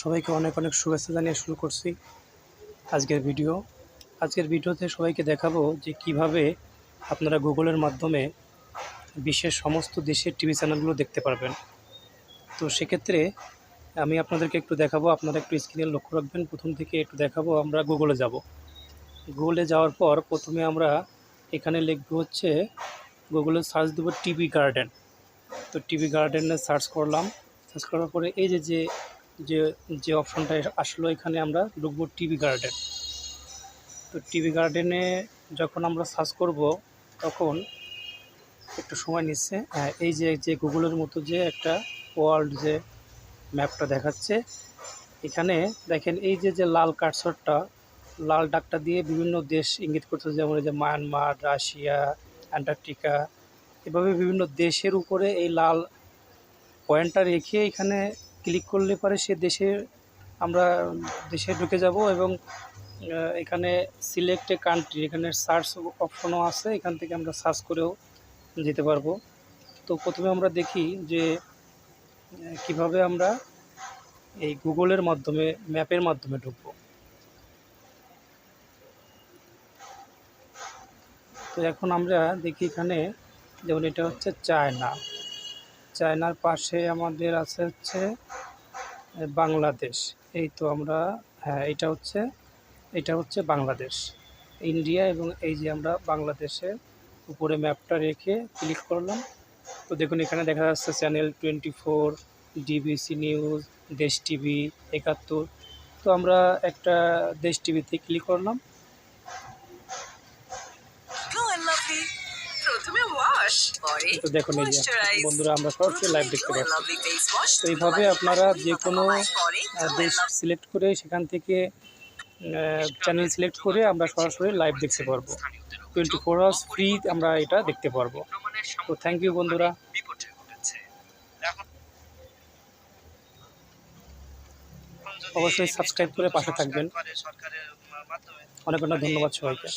সবাইকে অনেক অনেক শুভেচ্ছা জানিয়ে শুরু করছি আজকের ভিডিওতে সবাইকে দেখাবো যে কিভাবে আপনারা গুগলের মাধ্যমে বিশ্বের সমস্ত দেশের টিভি চ্যানেলগুলো দেখতে পারবেন। তো সেক্ষেত্রে আমি আপনাদেরকে একটু দেখাবো, আপনারা একটু স্ক্রিনে লক্ষ্য রাখবেন। প্রথম থেকে একটু দেখাবো, আমরা গুগলে যাব। গুগলে যাওয়ার পর প্রথমে আমরা এখানে লিখব হচ্ছে গুগলে সার্চ দেবো টিভি গার্ডেন। তো টিভি গার্ডেনে সার্চ করলাম। সার্চ করার পরে এই যে যে যে যে অপশনটা আসলো, এখানে আমরা ঢুকবো টিভি গার্ডেন। তো টিভি গার্ডেনে যখন আমরা সার্চ করব তখন একটু সময় নিচ্ছে। এই যে যে গুগলের মতো যে একটা ওয়ার্ল্ড যে ম্যাপটা দেখাচ্ছে, এখানে দেখেন এই যে যে লাল কার্সরটা, লাল দাগটা দিয়ে বিভিন্ন দেশ ইঙ্গিত করছে, যেমন এই যে মায়ানমার, রাশিয়া, অ্যান্টার্কটিকা, এভাবে বিভিন্ন দেশের উপরে এই লাল পয়েন্টটা রেখে এখানে ক্লিক করলে পারে সে আমরা দেশে ঢুকে যাব। এবং এখানে সিলেক্ট এ কান্ট্রি, এখানে সার্চ অপশনও আছে, এখান থেকে আমরা সার্চ করেও যেতে পারবো। তো প্রথমে আমরা দেখি যে কিভাবে আমরা এই গুগলের মাধ্যমে ম্যাপের মাধ্যমে ঢুকবো। তো এখন আমরা দেখি এখানে, যেমন এটা হচ্ছে চায়নার পাশে আমাদের আছে হচ্ছে বাংলাদেশ। এই তো আমরা, হ্যাঁ, এটা হচ্ছে বাংলাদেশ, ইন্ডিয়া। এবং এই যে আমরা বাংলাদেশের উপরে ম্যাপটা রেখে ক্লিক করলাম। তো দেখুন এখানে দেখা যাচ্ছে চ্যানেল 24, ডিবিসি নিউজ, দেশ টিভি, 71। তো আমরা একটা দেশ টিভিতে ক্লিক করলাম। তো দেখুন এই যে বন্ধুরা, আমরা সরাসরি লাইভ দেখতে পাচ্ছি। তো এইভাবে আপনারা যে কোনো দেশ সিলেক্ট করে সেখান থেকে চ্যানেল সিলেক্ট করে আমরা সরাসরি লাইভ দেখতে পারবো। 24 আওয়ার্স ফ্রি আমরা এটা দেখতে পারবো। তো থ্যাংক ইউ বন্ধুরা, অবশ্যই সাবস্ক্রাইব করে পাশে থাকবেন। অনেক অনেক ধন্যবাদ সবাইকে।